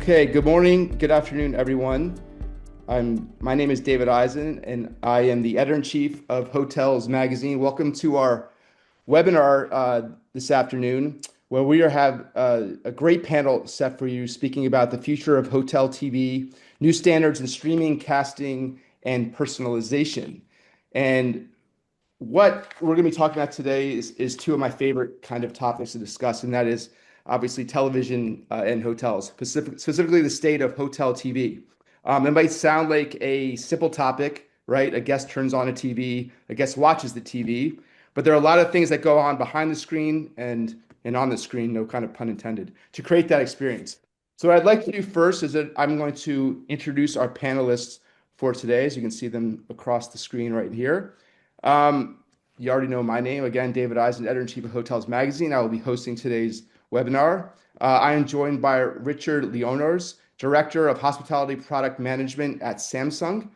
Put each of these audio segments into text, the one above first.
Okay, good morning, good afternoon, everyone. My name is David Eisen, and I am the editor-in-chief of Hotels Magazine. Welcome to our webinar this afternoon, where we have a great panel set for you, speaking about the future of hotel TV, new standards in streaming, casting, and personalization. And what we're going to be talking about today is two of my favorite kind of topics to discuss, and that is obviously television and hotels, specifically the state of hotel TV. It might sound like a simple topic, right? A guest turns on a TV, a guest watches the TV, but there are a lot of things that go on behind the screen and on the screen, no kind of pun intended, to create that experience. So what I'd like to do first is that I'm going to introduce our panelists for today, as you can see them across the screen right here. You already know my name. Again, David Eisen, editor-in-chief of Hotels Magazine. I will be hosting today's webinar. I am joined by Richard Leonarz, Director of Hospitality Product Management at Samsung,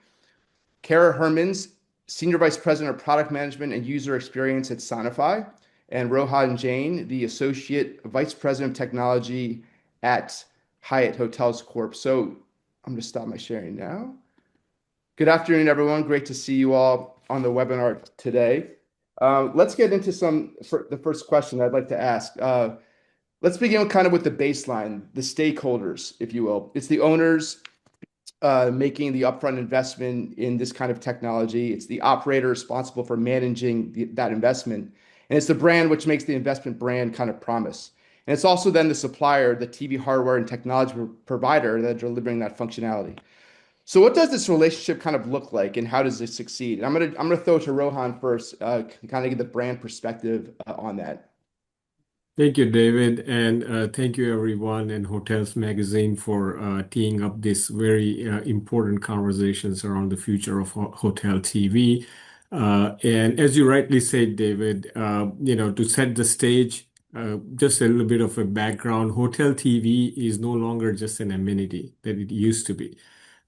Kara Heermans, Senior Vice President of Product Management and User Experience at SONIFI, and Rohan Jani, the Associate Vice President of Technology at Hyatt Hotels Corp. So I'm going to stop my sharing now. Good afternoon, everyone. Great to see you all on the webinar today. Let's get into the first question I'd like to ask. Let's begin with the baseline, the stakeholders, if you will. It's the owners making the upfront investment in this kind of technology. It's the operator responsible for managing that investment. And it's the brand which makes the investment brand kind of promise. And it's also then the supplier, the TV hardware and technology provider that are delivering that functionality. So what does this relationship kind of look like, and how does it succeed? And I'm gonna throw it to Rohan first, kind of get the brand perspective on that. Thank you, David, and thank you everyone in Hotels Magazine for teeing up this very important conversations around the future of hotel TV. And as you rightly said, David, to set the stage, just a little bit of a background, hotel TV is no longer just an amenity that it used to be.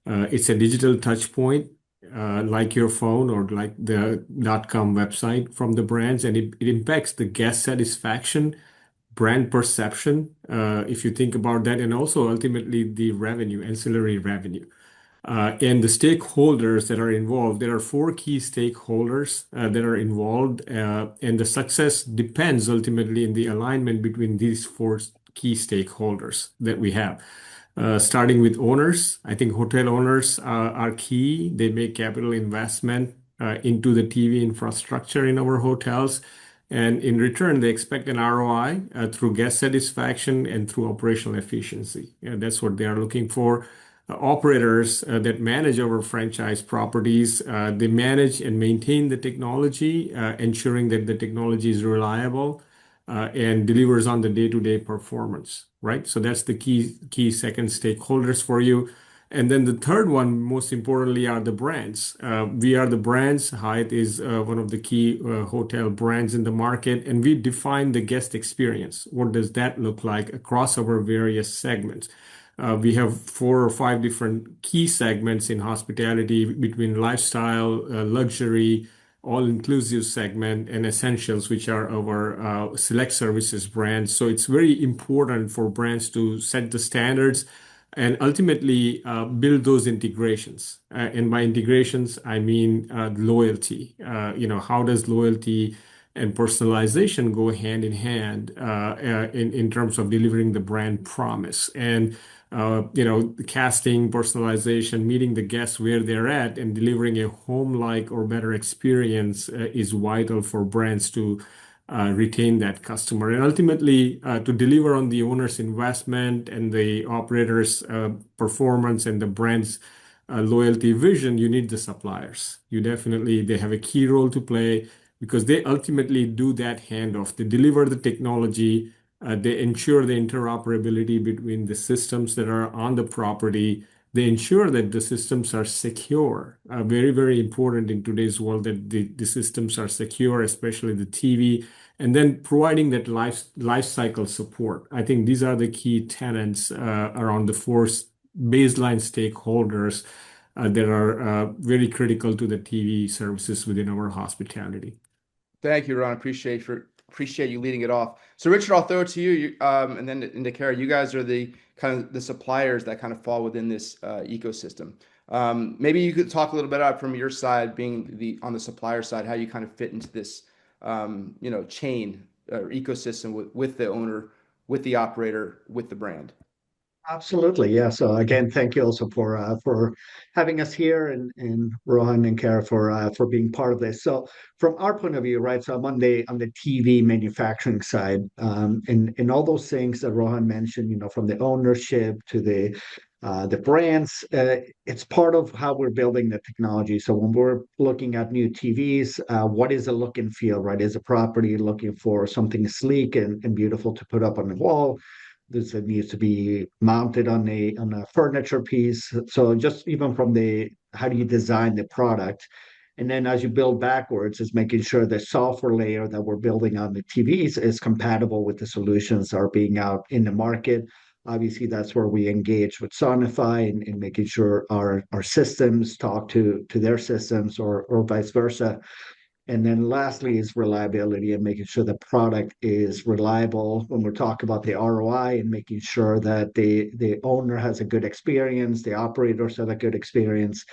It's a digital touch point, like your phone or like the .com website from the brands, and it impacts the guest satisfaction, brand perception, if you think about that, and also ultimately the revenue, ancillary revenue. And the stakeholders that are involved, there are four key stakeholders that are involved, and the success depends ultimately in the alignment between these four key stakeholders that we have. Starting with owners, I think hotel owners are key. They make capital investment into the TV infrastructure in our hotels. And in return, they expect an ROI through guest satisfaction and through operational efficiency. That's what they are looking for. Operators that manage our franchise properties, they manage and maintain the technology, ensuring that the technology is reliable and delivers on the day-to-day performance, right? So that's the key second stakeholders for you. And then the third one, most importantly, are the brands. We are the brands. Hyatt is one of the key hotel brands in the market, and we define the guest experience. What does that look like across our various segments? We have 4 or 5 different key segments in hospitality between lifestyle, luxury, all-inclusive segment, and essentials, which are our select services brands. So it's very important for brands to set the standards and ultimately build those integrations. And by integrations, I mean loyalty. How does loyalty and personalization go hand in hand in terms of delivering the brand promise? And the casting, personalization, meeting the guests where they're at, and delivering a home-like or better experience is vital for brands to retain that customer. And ultimately, to deliver on the owner's investment and the operator's performance and the brand's loyalty vision, you need the suppliers. They have a key role to play because they ultimately do that handoff. They deliver the technology. They ensure the interoperability between the systems that are on the property. They ensure that the systems are secure. Very, very important in today's world that the systems are secure, especially the TV, and then providing that life cycle support. I think these are the key tenets around the 4 baseline stakeholders that are very critical to the TV services within our hospitality. Thank you, Ron. Appreciate appreciate you leading it off. So Richard, I'll throw it to you, and then into Kara. You guys are the kind of the suppliers that kind of fall within this ecosystem. Maybe you could talk a little bit about from your side, being the on the supplier side, how you kind of fit into this, chain or ecosystem with the owner, with the operator, with the brand. Absolutely, yeah. So again, thank you also for having us here, and Rohan and Kara for being part of this. So from our point of view, right? So I'm on the TV manufacturing side, and all those things that Rohan mentioned, from the ownership to the brands, it's part of how we're building the technology. So when we're looking at new TVs, what is the look and feel, right? Is a property looking for something sleek and beautiful to put up on the wall? This it needs to be mounted on a furniture piece. So just even from the how do you design the product, and then as you build backwards, is making sure the software layer that we're building on the TVs is compatible with the solutions that are being out in the market. Obviously, that's where we engage with SONIFI and making sure our systems talk to their systems or vice versa. And then lastly is reliability and making sure the product is reliable when we're talking about the ROI and making sure that the owner has a good experience, the operators have a good experience,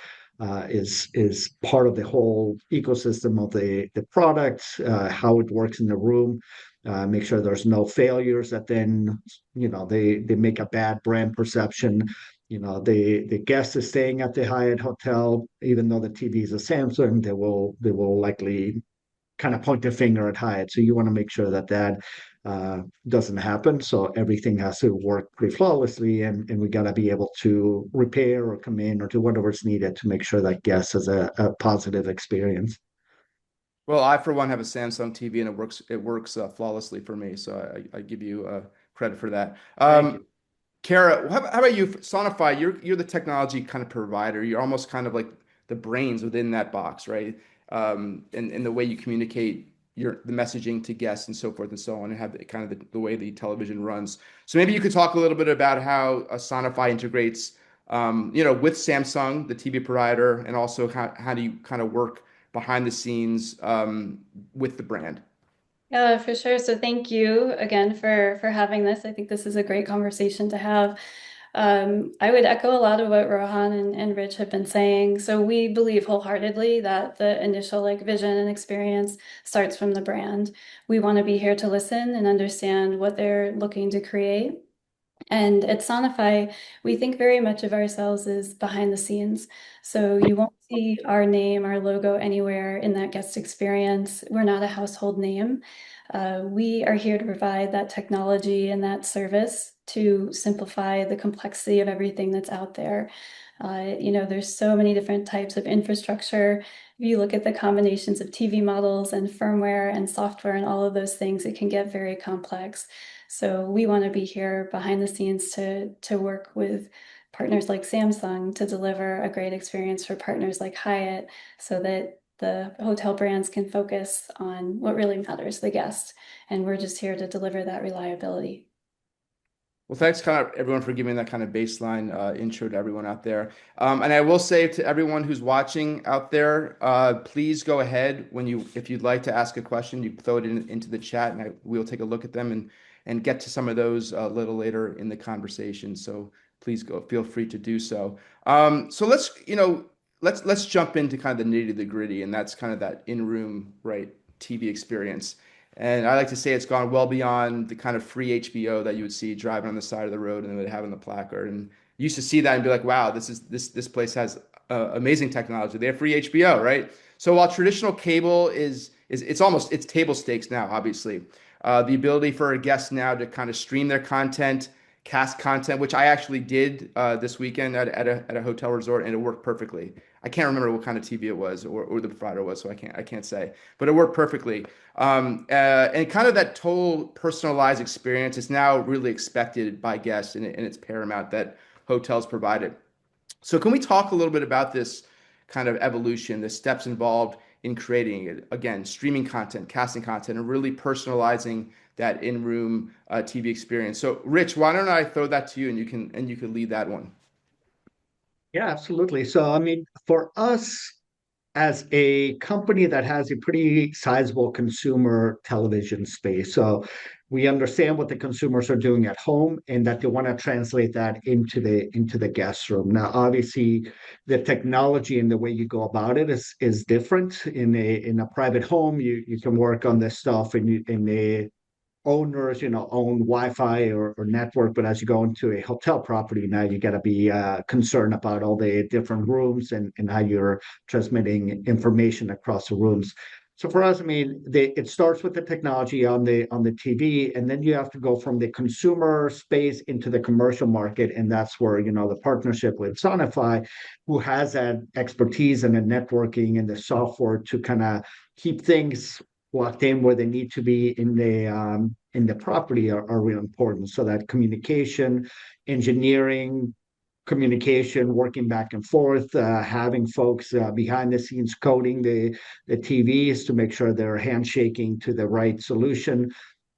is part of the whole ecosystem of the product, how it works in the room. Make sure there's no failures that then they make a bad brand perception. The guest is staying at the Hyatt hotel, even though the TV is a Samsung, they will likely kind of point the finger at Hyatt. So you want to make sure that doesn't happen. So everything has to work pretty flawlessly, and we got to be able to repair or come in or do whatever's needed to make sure that guest has a positive experience. Well, I for one have a Samsung TV and it works flawlessly for me. So I give you credit for that. Thank you. Kara, how about you? Sonify, you're the technology kind of provider. You're almost kind of like the brains within that box, right? And the way you communicate the messaging to guests and so forth and so on, and have kind of the way the television runs. So maybe you could talk a little bit about how Sonify integrates, with Samsung, the TV provider, and also how do you kind of work behind the scenes with the brand. Yeah, for sure. So thank you again for having this. I think this is a great conversation to have. I would echo a lot of what Rohan and Rich have been saying. So we believe wholeheartedly that the initial vision and experience starts from the brand. We want to be here to listen and understand what they're looking to create. And at Sonify, we think very much of ourselves as behind the scenes. So you won't see our name, our logo anywhere in that guest experience. We're not a household name. We are here to provide that technology and that service to simplify the complexity of everything that's out there. There's so many different types of infrastructure. If you look at the combinations of TV models and firmware and software and all of those things, it can get very complex. So we want to be here behind the scenes to work with partners like Samsung to deliver a great experience for partners like Hyatt so that the hotel brands can focus on what really matters, the guest. And we're just here to deliver that reliability. Well, thanks kind of everyone for giving that kind of baseline intro to everyone out there. And I will say to everyone who's watching out there, please go ahead if you'd like to ask a question, you throw it into the chat, and we'll take a look at them and get to some of those a little later in the conversation. So please feel free to do so. So let's jump into kind of the nitty, the gritty, and that's kind of that in-room, right, TV experience. And I like to say it's gone well beyond the kind of free HBO that you would see driving on the side of the road and they would have in the placard. And you used to see that and be like, wow, this place has amazing technology. They have free HBO, right? So while traditional cable it's table stakes now, obviously. The ability for a guest now to kind of stream their content, cast content, which I actually did this weekend at a hotel resort, and it worked perfectly. I can't remember what kind of TV it was or the provider was, so I can't say, but it worked perfectly. And kind of that total personalized experience is now really expected by guests, and it's paramount that hotels provide it. So can we talk a little bit about this kind of evolution, the steps involved in creating it? Again, streaming content, casting content, and really personalizing that in-room TV experience. So, Rich, why don't I throw that to you, and you can lead that one. Yeah, absolutely. So I mean, for us, as a company that has a pretty sizable consumer television space. So we understand what the consumers are doing at home and that they want to translate that into the guest room. Now, obviously, the technology and the way you go about it is different. In a private home, you can work on this stuff in a owners, own Wi-Fi or network, but as you go into a hotel property now, you got to be concerned about all the different rooms and how you're transmitting information across the rooms. So for us, I mean, it starts with the technology on the TV, and then you have to go from the consumer space into the commercial market, and that's where the partnership with SONIFI, who has that expertise and the networking and the software to kind of keep things locked in where they need to be in the property are really important. So that communication, engineering, communication, working back and forth, having folks behind the scenes coding the TVs to make sure they're handshaking to the right solution.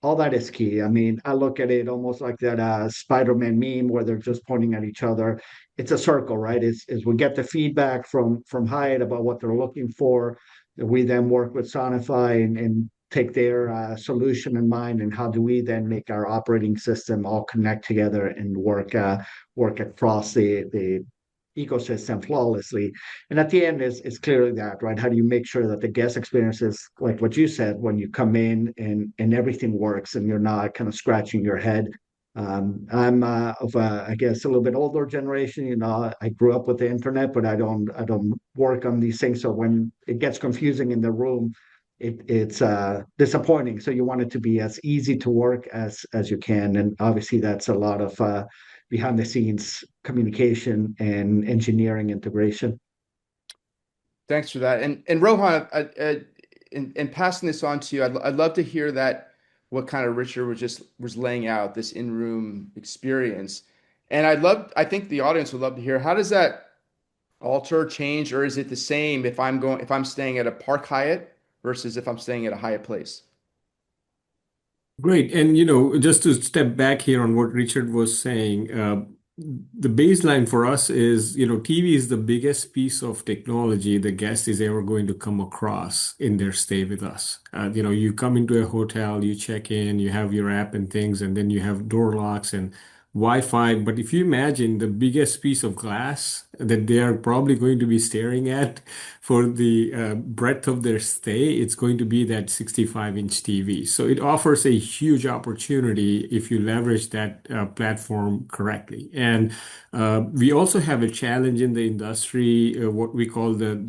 All that is key. I mean, I look at it almost like that Spider-Man meme where they're just pointing at each other. It's a circle, right? Is we get the feedback from Hyatt about what they're looking for. We then work with SONIFI and take their solution in mind, and how do we then make our operating system all connect together and work across the ecosystem flawlessly. And at the end is clearly that, right? How do you make sure that the guest experience is like what you said when you come in and everything works and you're not kind of scratching your head. I'm of I guess a little bit older generation. I grew up with the internet, but I don't work on these things. So when it gets confusing in the room, it's disappointing. So you want it to be as easy to work as you can, and obviously that's a lot of behind the scenes communication and engineering integration. Thanks for that. And Rohan, in passing this on to you, I'd love to hear that what kind of Richard was laying out this in-room experience. And I think the audience would love to hear, how does that alter, change, or is it the same if I'm staying at a Park Hyatt versus if I'm staying at a Hyatt Place? Great. And, just to step back here on what Richard was saying, the baseline for us is, TV is the biggest piece of technology the guest is ever going to come across in their stay with us. You come into a hotel, you check in, you have your app and things, and then you have door locks and Wi-Fi. But if you imagine the biggest piece of glass that they are probably going to be staring at for the breadth of their stay, it's going to be that 65-inch TV. So it offers a huge opportunity if you leverage that platform correctly. And we also have a challenge in the industry, what we call the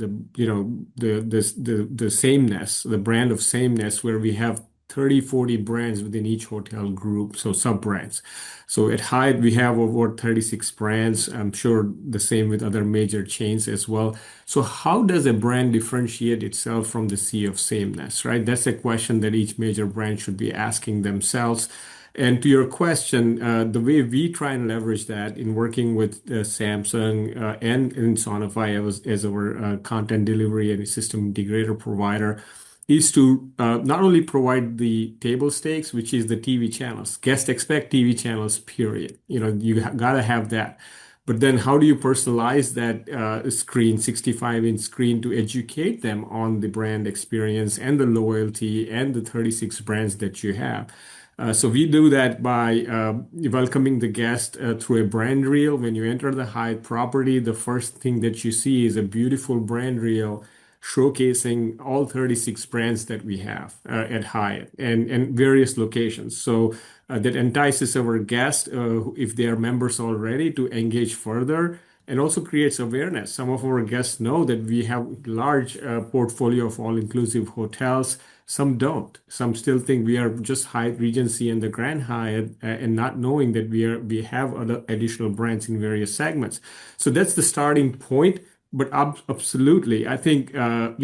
sameness, the brand of sameness, where we have 30, 40 brands within each hotel group, so sub-brands. So at Hyatt, we have over 36 brands. I'm sure the same with other major chains as well. So how does a brand differentiate itself from the sea of sameness, right? That's a question that each major brand should be asking themselves. And to your question, the way we try and leverage that in working with Samsung and in SONIFI as our content delivery and system integrator provider is to not only provide the table stakes, which is the TV channels. Guests expect TV channels, period. You gotta have that. But then how do you personalize that screen, 65-inch screen, to educate them on the brand experience and the loyalty and the 36 brands that you have? So we do that by welcoming the guest through a brand reel. When you enter the Hyatt property, the first thing that you see is a beautiful brand reel showcasing all 36 brands that we have at Hyatt and various locations. So that entices our guests, if they are members already, to engage further and also creates awareness. Some of our guests know that we have large portfolio of all-inclusive hotels. Some don't. Some still think we are just Hyatt Regency and the Grand Hyatt, and not knowing that we have other additional brands in various segments. So that's the starting point. But absolutely, I think, and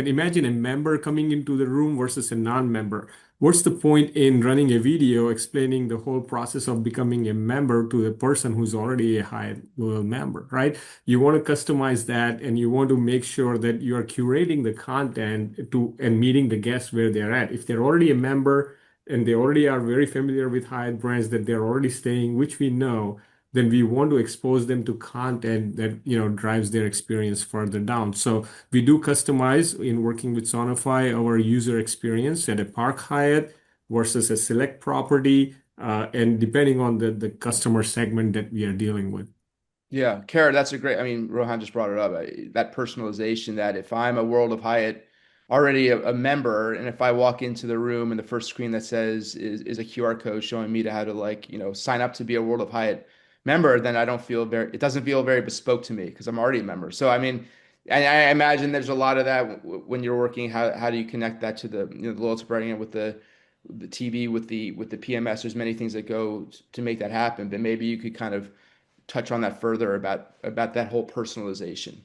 imagine a member coming into the room versus a non-member. What's the point in running a video explaining the whole process of becoming a member to the person who's already a Hyatt loyal member, right? You want to customize that, and you want to make sure that you are curating the content and meeting the guests where they're at. If they're already a member and they already are very familiar with Hyatt brands that they're already staying, which we know, then we want to expose them to content that, drives their experience further down. So we do customize in working with SONIFI our user experience at a Park Hyatt versus a select property, and depending on the customer segment that we are dealing with. Yeah, Kara, that's a great. I mean, Rohan just brought it up. That personalization. That if I'm a World of Hyatt already a member, and if I walk into the room and the first screen that says is a QR code showing me to how to like sign up to be a World of Hyatt member, then I don't feel very. It doesn't feel very bespoke to me because I'm already a member. So I mean, and I imagine there's a lot of that when you're working. How do you connect that to the loyalty program with the TV with the PMS? There's many things that go to make that happen, but maybe you could kind of touch on that further about that whole personalization.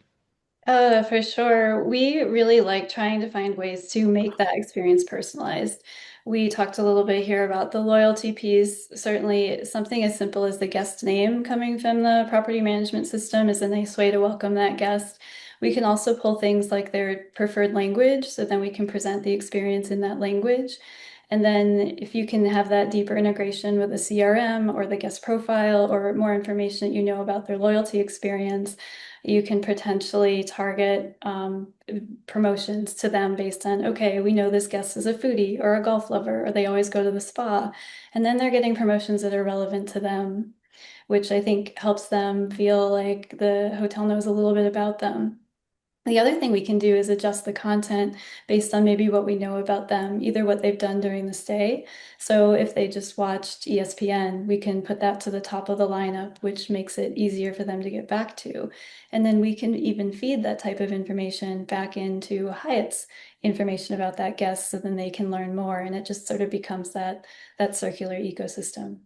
For sure. We really like trying to find ways to make that experience personalized. We talked a little bit here about the loyalty piece. Certainly, something as simple as the guest name coming from the property management system is a nice way to welcome that guest. We can also pull things like their preferred language, so then we can present the experience in that language. And then if you can have that deeper integration with the CRM or the guest profile or more information that you know about their loyalty experience, you can potentially target promotions to them based on, okay, we know this guest is a foodie or a golf lover, or they always go to the spa. And then they're getting promotions that are relevant to them, which I think helps them feel like the hotel knows a little bit about them. The other thing we can do is adjust the content based on maybe what we know about them, either what they've done during the stay. So if they just watched ESPN, we can put that to the top of the lineup, which makes it easier for them to get back to. And then we can even feed that type of information back into Hyatt's information about that guest so then they can learn more. And it just sort of becomes that circular ecosystem.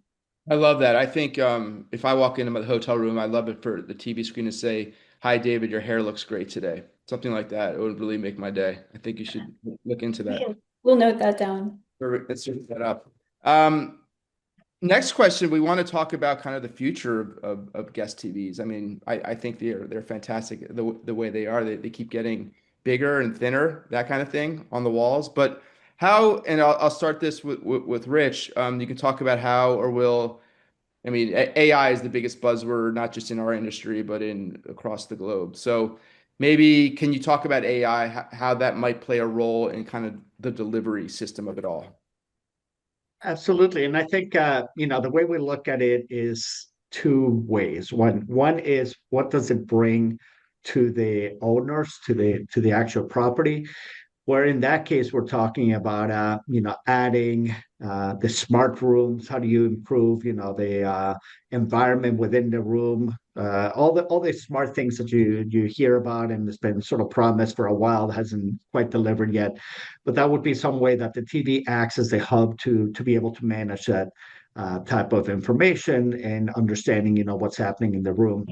I love that. I think if I walk into my hotel room, I love it for the TV screen to say, "Hi, David, your hair looks great today." Something like that. It would really make my day. I think you should look into that. We'll note that down. Let's set that up. Um, Next question, we want to talk about kind of the future of guest TVs. I mean, I think they're fantastic the way they are. They keep getting bigger and thinner, that kind of thing on the walls. But how, and I'll start this with Rich. You can talk about how or will, I mean, AI is the biggest buzzword, not just in our industry, but in across the globe. So maybe can you talk about AI, how that might play a role in kind of the delivery system of it all? Absolutely. And I think the way we look at it is two ways. One is what does it bring to the owners, to the actual property? Where in that case, we're talking about, adding the smart rooms. How do you improve, the environment within the room? All the smart things that you hear about and has been sort of promised for a while hasn't quite delivered yet. But that would be some way that the TV acts as a hub to be able to manage that type of information and understanding, what's happening in the room.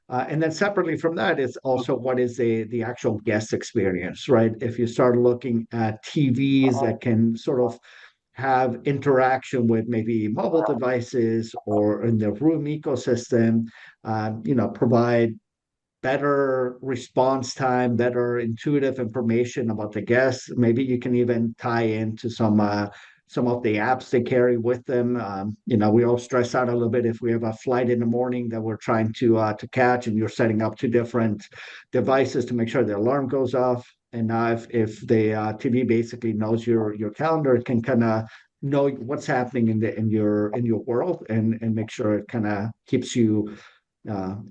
And then separately from that is also what is the actual guest experience, right? If you start looking at TVs that can sort of have interaction with maybe mobile devices or in the room ecosystem, provide better response time, better intuitive information about the guests. Maybe you can even tie into some of the apps they carry with them. We all stress out a little bit if we have a flight in the morning that we're trying to catch, and you're setting up two different devices to make sure the alarm goes off. And now, if the TV basically knows your calendar, it can kind of know what's happening in your world and make sure it kind of keeps you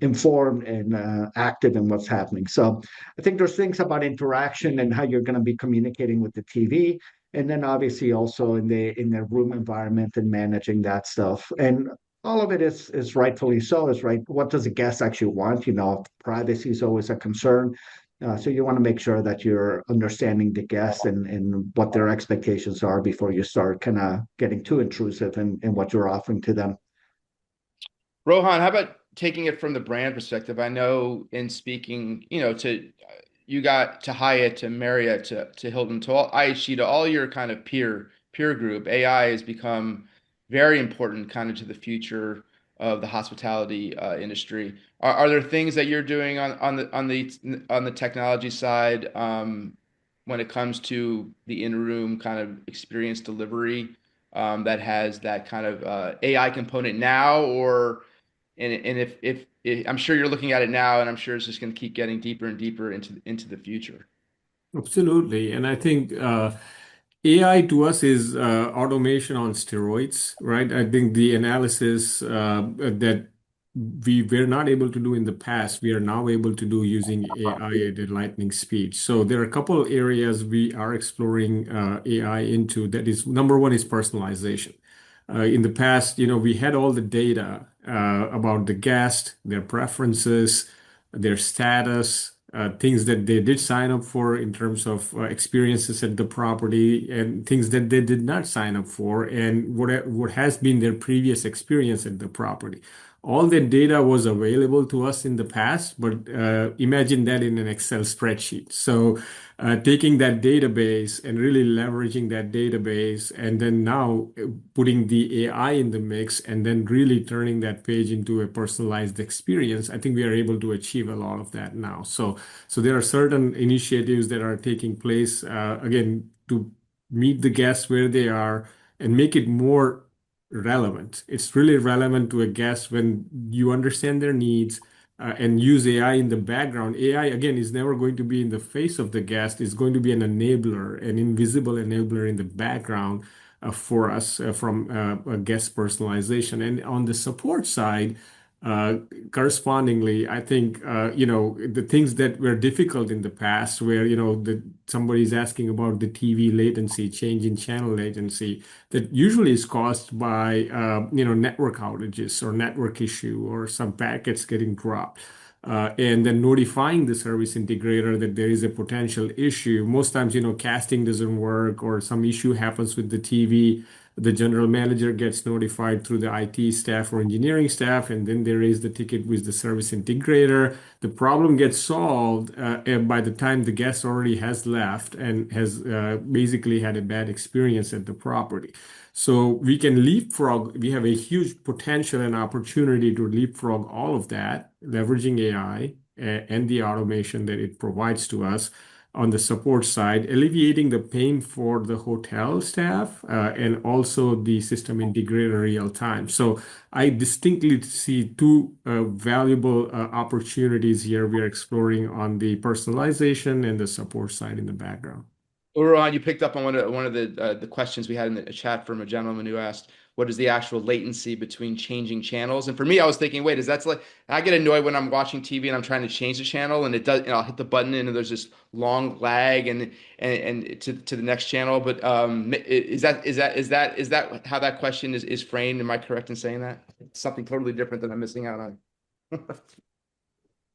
informed and active in what's happening. So I think there's things about interaction and how you're going to be communicating with the TV, and then obviously also in the room environment and managing that stuff. And all of it is rightfully so. Is right. What does a guest actually want? Privacy is always a concern. So you want to make sure that you're understanding the guest and what their expectations are before you start kind of getting too intrusive in what you're offering to them. Rohan, how about taking it from the brand perspective? I know in speaking, to you got to Hyatt, to Marriott, to Hilton, to all IHG, to all your kind of peer group, AI has become very important kind of to the future of the hospitality industry. Are there things that you're doing on the technology side when it comes to the in-room kind of experience delivery that has that kind of AI component now or if I'm sure you're looking at it now, and I'm sure it's just going to keep getting deeper and deeper into the future. Absolutely. And I think AI to us is automation on steroids, right? I think the analysis that we were not able to do in the past, we are now able to do using AI at a lightning speed. So there are a couple of areas we are exploring AI into. That is, number one is personalization. In the past, we had all the data about the guest, their preferences, their status, things that they did sign up for in terms of experiences at the property, and things that they did not sign up for, and what has been their previous experience at the property. All that data was available to us in the past, but imagine that in an Excel spreadsheet. So taking that database and really leveraging that database, and then now putting the AI in the mix, and then really turning that page into a personalized experience, I think we are able to achieve a lot of that now. So there are certain initiatives that are taking place, again, to meet the guests where they are and make it more relevant. It's really relevant to a guest when you understand their needs and use AI in the background. AI, again, is never going to be in the face of the guest. It's going to be an enabler, an invisible enabler in the background for us from a guest personalization. And on the support side, uh, correspondingly, I think the things that were difficult in the past, where somebody's asking about the TV latency, change in channel latency, that usually is caused by network outages or network issue or some packets getting dropped. And then notifying the service integrator that there is a potential issue. Most times, casting doesn't work or some issue happens with the TV. The general manager gets notified through the IT staff or engineering staff, and then they raise the ticket with the service integrator. The problem gets solved and by the time the guest already has left and has basically had a bad experience at the property. So we can leapfrog. We have a huge potential and opportunity to leapfrog all of that, leveraging AI and the automation that it provides to us on the support side, alleviating the pain for the hotel staff and also the system integrator real time. So I distinctly see two valuable opportunities here we are exploring on the personalization and the support side in the background. Rohan, you picked up on one of the questions we had in the chat from a gentleman who asked, "What is the actual latency between changing channels?" And for me, I was thinking, wait, is that's like I get annoyed when I'm watching TV and I'm trying to change the channel, and it does, I'll hit the button and there's this long lag and to the next channel. But is that how that question is framed? Am I correct in saying that? It's something totally different that I'm missing out on.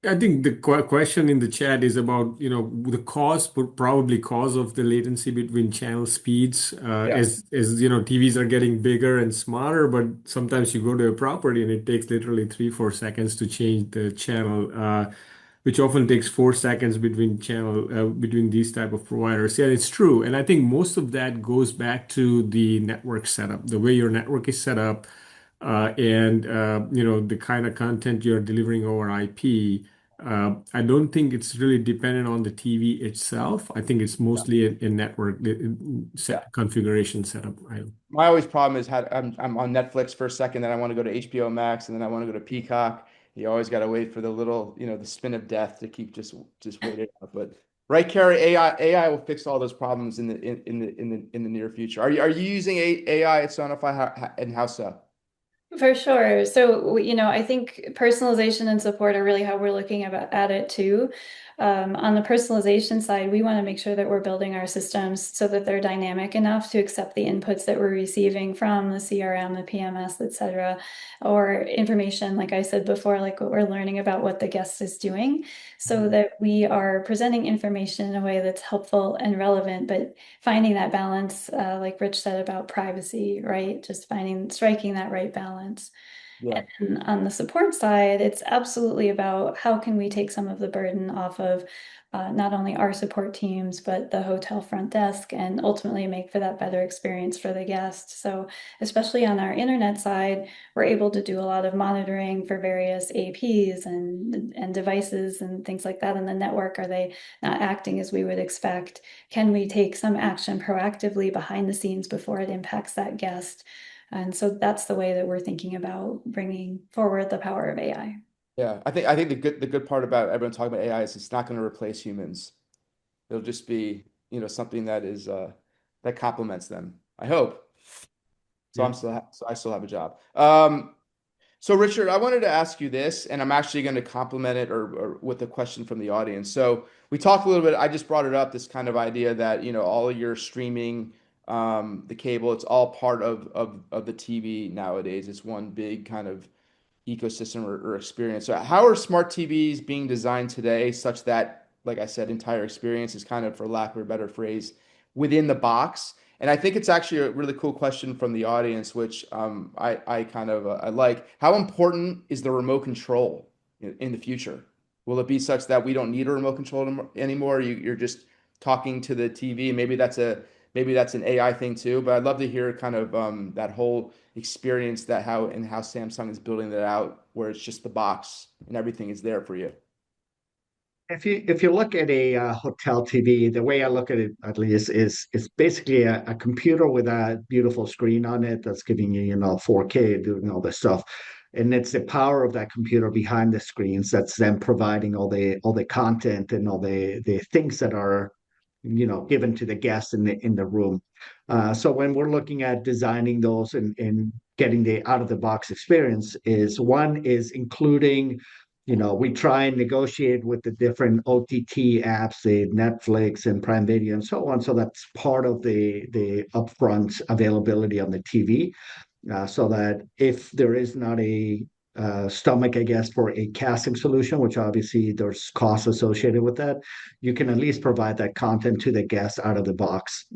I think the question in the chat is about, the cause, probably cause of the latency between channel speeds, Yeah. as TVs are getting bigger and smaller, but sometimes you go to a property and it takes literally 3-4 seconds to change the channel, which often takes 4 seconds between these type of providers. Yeah, it's true. And I think most of that goes back to the network setup, the way your network is set up, and the kind of content you're delivering over IP. I don't think it's really dependent on the TV itself. I think it's mostly a network configuration setup. Right? My always problem is I'm on Netflix for a second, then I want to go to HBO Max, and then I want to go to Peacock. You always got to wait for the little, the spin of death to keep just waiting out. But right, Carrie, AI will fix all those problems in the near future. Are you using AI at SONIFI, and how so? For sure. So, I think personalization and support are really how we're looking at it too. On the personalization side, we want to make sure that we're building our systems so that they're dynamic enough to accept the inputs that we're receiving from the CRM, the PMS, et cetera, or information, like I said before, like what we're learning about what the guest is doing, so that we are presenting information in a way that's helpful and relevant, but finding that balance, like Rich said about privacy, right? Just striking that right balance. Yeah. And on the support side, it's absolutely about how can we take some of the burden off of not only our support teams, but the hotel front desk, and ultimately make for that better experience for the guest. So especially on our internet side, we're able to do a lot of monitoring for various APs and devices and things like that in the network. Are they not acting as we would expect? Can we take some action proactively behind the scenes before it impacts that guest? And so that's the way that we're thinking about bringing forward the power of AI. Yeah, I think the good part about everyone talking about AI is it's not going to replace humans. It'll just be, something that is that complements them. I hope. So Yeah. I still have a job. So Richard, I wanted to ask you this, and I'm actually going to complement it or with a question from the audience. So we talked a little bit, I just brought it up, this kind of idea that, all of your streaming, the cable, it's all part of the TV nowadays. It's one big kind of ecosystem or experience. So how are smart TVs being designed today such that, like I said, entire experience is kind of, for lack of a better phrase, within the box? And I think it's actually a really cool question from the audience, which I kind of I like. How important is the remote control in the future? Will it be such that we don't need a remote control anymore? You're just talking to the TV. Maybe that's an AI thing too. But I'd love to hear kind of that whole experience how Samsung is building that out, where it's just the box and everything is there for you. If you look at a hotel TV, the way I look at it, at least, is it's basically a computer with a beautiful screen on it that's giving you, 4K, doing all this stuff, and it's the power of that computer behind the screens that's then providing all the content and all the things that are, given to the guests in the room. So when we're looking at designing those and getting the out of the box experience, is including, we try and negotiate with the different OTT apps, the Netflix and Prime Video and so on. So that's part of the upfront availability on the TV, so that if there is not a stomach, I guess, for a casting solution, which obviously there's costs associated with that, you can at least provide that content to the guests out of the box.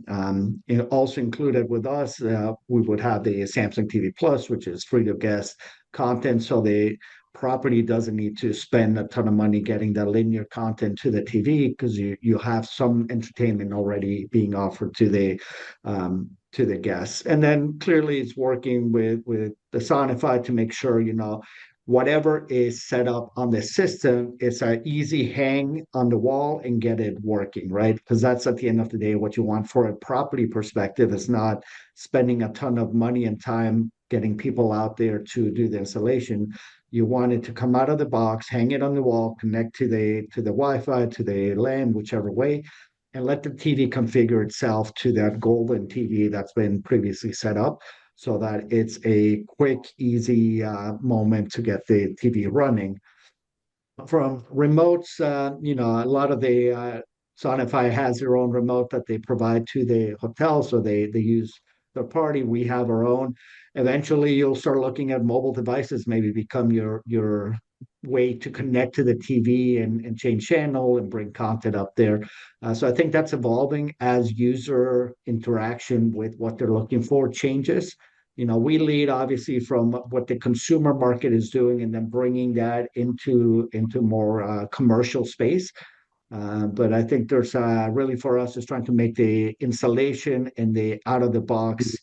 Also included with us, we would have the Samsung TV Plus, which is free to guest content. So the property doesn't need to spend a ton of money getting the linear content to the TV, because you have some entertainment already being offered to the guests. And then clearly it's working with the SONIFI to make sure, whatever is set up on the system, it's an easy hang on the wall and get it working, right? Because that's at the end of the day what you want for a property perspective. Is not spending a ton of money and time getting people out there to do the installation. You want it to come out of the box, hang it on the wall, connect to the Wi-Fi, to the LAN, whichever way, and let the TV configure itself to that golden TV that's been previously set up, so that it's a quick, easy moment to get the TV running. From remotes, a lot of the Sonify has their own remote that they provide to the hotel, so they use their party. We have our own. Eventually, you'll start looking at mobile devices, maybe become your way to connect to the TV and change channel and bring content up there. So I think that's evolving as user interaction with what they're looking for changes. We lead obviously from what the consumer market is doing, and then bringing that into more commercial space. But I think there's really, for us, is trying to make the installation and the out of the box,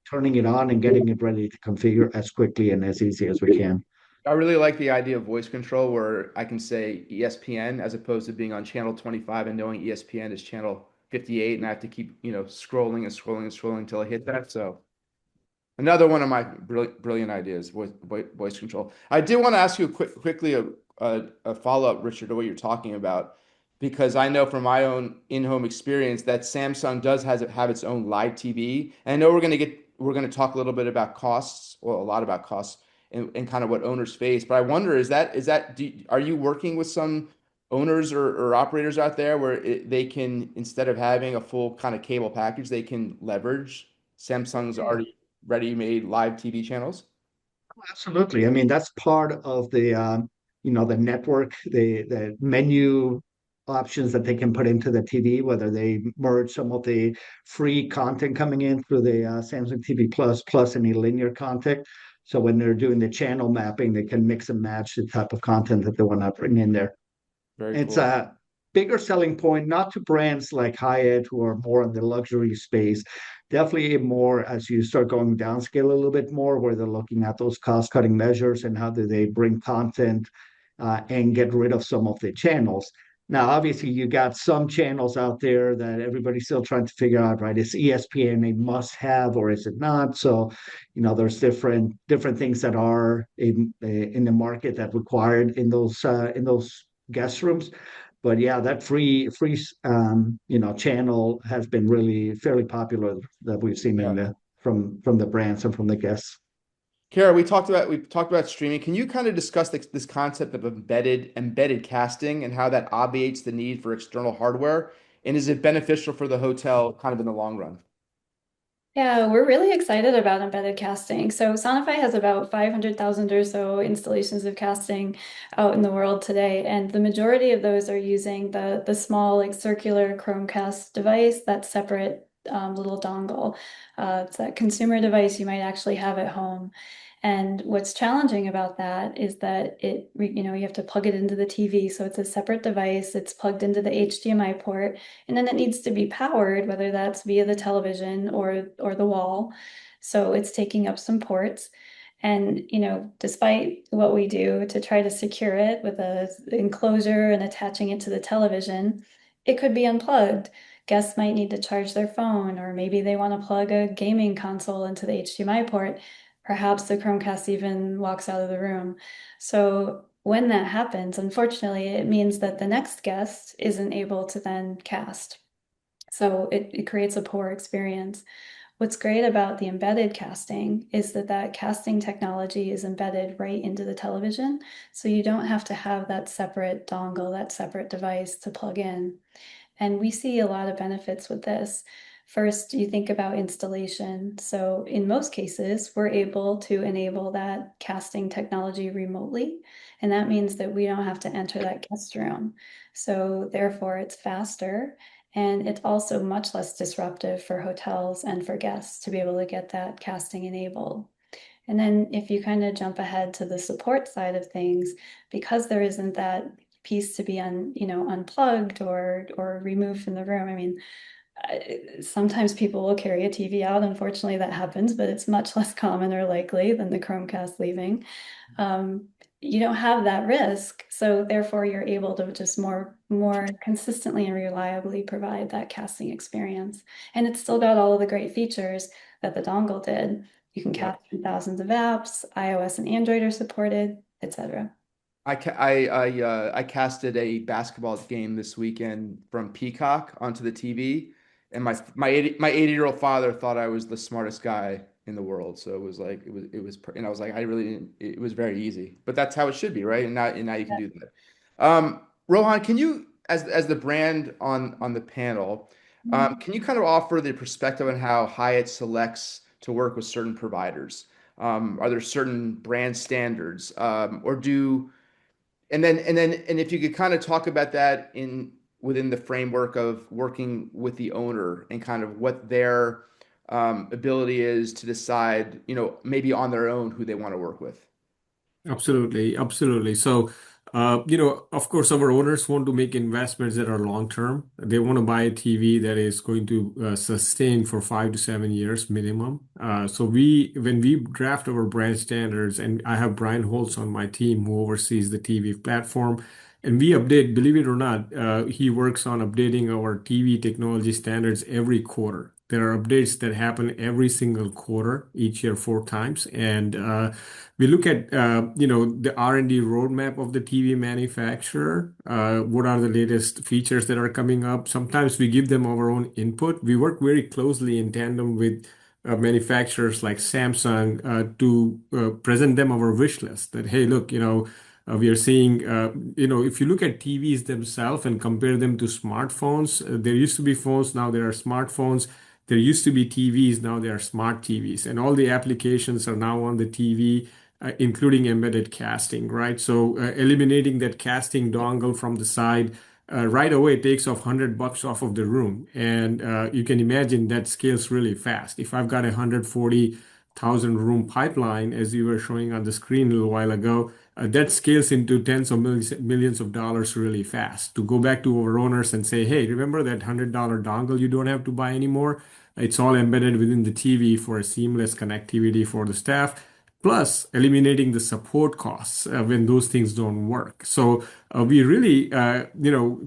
turning it on and getting it ready to configure as quickly and as easy as we can. I really like the idea of voice control, where I can say ESPN as opposed to being on channel 25 and knowing ESPN is channel 58, and I have to keep, scrolling and scrolling and scrolling until I hit that. So another one of my brilliant ideas, voice control. I did want to ask you quickly a follow-up, Richard, to what you're talking about, because I know from my own in-home experience that Samsung does have its own live TV. And I know we're going to talk a little bit about costs, well, a lot about costs, and kind of what owners face. But I wonder, are you working with some owners or operators out there where they can, instead of having a full kind of cable package, they can leverage Samsung's already ready-made live TV channels? Absolutely. I mean, that's part of the network, the menu options that they can put into the TV, whether they merge some of the free content coming in through the Samsung TV plus any linear content. So when they're doing the channel mapping, they can mix and match the type of content that they want to bring in there. Very It's cool. a bigger selling point, not to brands like Hyatt, who are more in the luxury space. Definitely more as you start going downscale a little bit more, where they're looking at those cost-cutting measures and how do they bring content and get rid of some of the channels. Now, obviously, you got some channels out there that everybody's still trying to figure out, right? Is ESPN a must-have or is it not? So, there's different things that are in the market that required in those guest rooms. But yeah, that free channel has been really fairly popular that we've seen in Yeah. from the brands and from the guests. Kara, we talked about streaming. Can you kind of discuss this concept of embedded casting and how that obviates the need for external hardware? And is it beneficial for the hotel kind of in the long run? Yeah, we're really excited about embedded casting. So SONIFI has about 500,000 or so installations of casting out in the world today, and the majority of those are using the small like circular Chromecast device, that separate little dongle. It's that consumer device you might actually have at home. And what's challenging about that is that you have to plug it into the TV. So it's a separate device. It's plugged into the HDMI port, and then it needs to be powered, whether that's via the television or the wall. So it's taking up some ports. And, despite what we do to try to secure it with a enclosure and attaching it to the television, it could be unplugged. Guests might need to charge their phone, or maybe they want to plug a gaming console into the HDMI port. Perhaps the Chromecast even walks out of the room. So when that happens, unfortunately, it means that the next guest isn't able to then cast. So it creates a poor experience. What's great about the embedded casting is that casting technology is embedded right into the television. So you don't have to have that separate dongle, that separate device to plug in. And we see a lot of benefits with this. First, you think about installation. So in most cases, we're able to enable that casting technology remotely. And that means that we don't have to enter that guest room. So therefore, it's faster. And it's also much less disruptive for hotels and for guests to be able to get that casting enabled. And then if you kind of jump ahead to the support side of things, because there isn't that piece to be unplugged or removed from the room. I mean, sometimes people will carry a TV out. Unfortunately, that happens, but it's much less common or likely than the Chromecast leaving. You don't have that risk, so therefore you're able to just more consistently and reliably provide that casting experience. And it's still got all of the great features that the dongle did. You can Yeah. cast from thousands of apps, iOS and Android are supported, etc. I casted a basketball game this weekend from Peacock onto the TV, and my 80-year-old father thought I was the smartest guy in the world. So it was like and I was like, I really didn't. It was very easy, but that's how it should be, right? And now you can do that. Rohan, can you, as the brand on the panel, can you kind of offer the perspective on how Hyatt selects to work with certain providers? Are there certain brand standards, or do and if you could kind of talk about that within the framework of working with the owner and kind of what their ability is to decide, maybe on their own who they want to work with. Absolutely, absolutely. So, of course, our owners want to make investments that are long term. They want to buy a TV that is going to sustain for 5 to 7 years minimum. When we draft our brand standards, and I have Brian Holtz on my team who oversees the TV platform, and we update, believe it or not, he works on updating our TV technology standards every quarter. There are updates that happen every single quarter, each year 4 times, and we look at the R&D roadmap of the TV manufacturer. What are the latest features that are coming up? Sometimes we give them our own input. We work very closely in tandem with manufacturers like Samsung to present them our wish list. That hey, look, we are seeing, if you look at TVs themselves and compare them to smartphones, there used to be phones, now there are smartphones. There used to be TVs, now there are smart TVs, and all the applications are now on the TV, including embedded casting, right? So eliminating that casting dongle from the side right away takes off $100 off of the room, and you can imagine that scales really fast. If I've got a 140,000 room pipeline, as you were showing on the screen a little while ago, that scales into tens of millions of dollars really fast. To go back to our owners and say, hey, remember that $100 dongle you don't have to buy anymore? It's all embedded within the TV for a seamless connectivity for the staff. plus eliminating the support costs when those things don't work. So we really,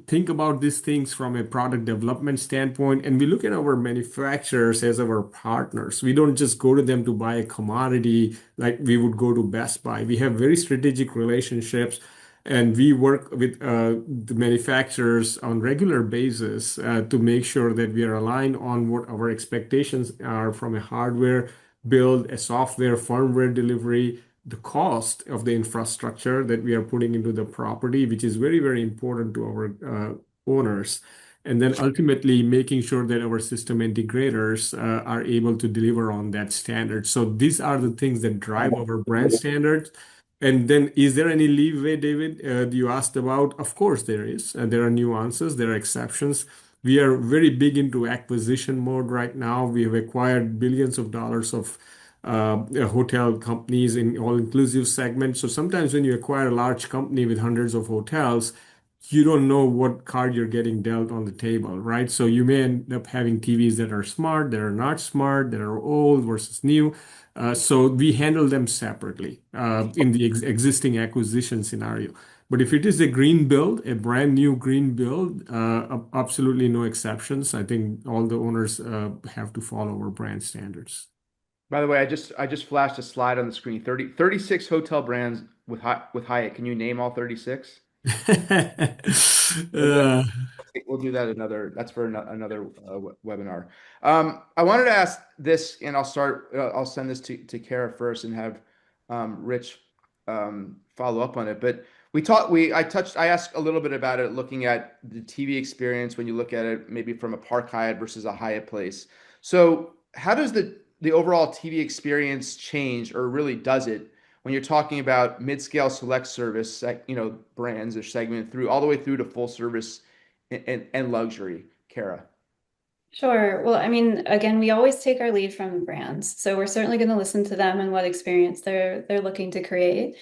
think about these things from a product development standpoint, and we look at our manufacturers as our partners. We don't just go to them to buy a commodity like we would go to Best Buy. We have very strategic relationships, and we work with the manufacturers on regular basis to make sure that we are aligned on what our expectations are from a hardware build, a software, firmware delivery, the cost of the infrastructure that we are putting into the property, which is very, very important to our owners. And then ultimately making sure that our system integrators are able to deliver on that standard. So these are the things that drive our brand standards. And then, is there any leeway, David, you asked about? Of course, there is. There are nuances, there are exceptions. We are very big into acquisition mode right now. We have acquired billions of dollars of hotel companies in all-inclusive segments. So sometimes when you acquire a large company with hundreds of hotels, you don't know what card you're getting dealt on the table, right? So you may end up having TVs that are smart, that are not smart, that are old versus new. So we handle them separately in the existing acquisition scenario. But if it is a green build, a brand new green build, absolutely no exceptions. I think all the owners have to follow our brand standards. By the way, I just flashed a slide on the screen. 36 hotel brands with Hyatt. Can you name all 36? Uh, We'll do that that's for another webinar. I wanted to ask this, and I'll send this to Kara first and have Rich follow up on it. But I asked a little bit about it, looking at the TV experience when you look at it maybe from a Park Hyatt versus a Hyatt place. So how does the overall TV experience change, or really does it, when you're talking about mid-scale select service, brands or segment through all the way through to full service and luxury, Kara? Sure. Well, I mean, again, we always take our lead from brands, so we're certainly going to listen to them and what experience they're looking to create.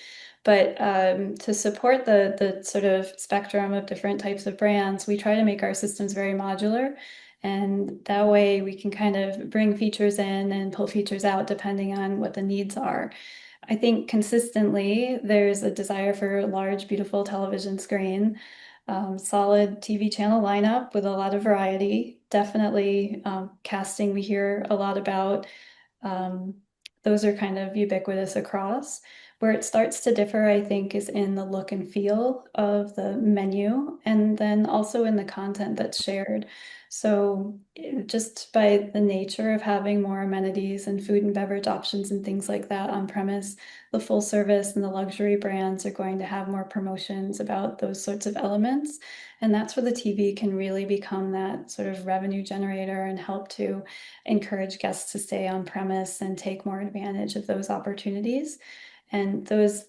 But to support the sort of spectrum of different types of brands, we try to make our systems very modular, and that way we can kind of bring features in and pull features out depending on what the needs are. I think consistently there's a desire for a large, beautiful television screen, solid TV channel lineup with a lot of variety. Definitely casting we hear a lot about. Um, those are kind of ubiquitous across. Where it starts to differ, I think, is in the look and feel of the menu, and then also in the content that's shared. So just by the nature of having more amenities and food and beverage options and things like that on premise, the full service and the luxury brands are going to have more promotions about those sorts of elements. And that's where the TV can really become that sort of revenue generator and help to encourage guests to stay on premise and take more advantage of those opportunities. And those,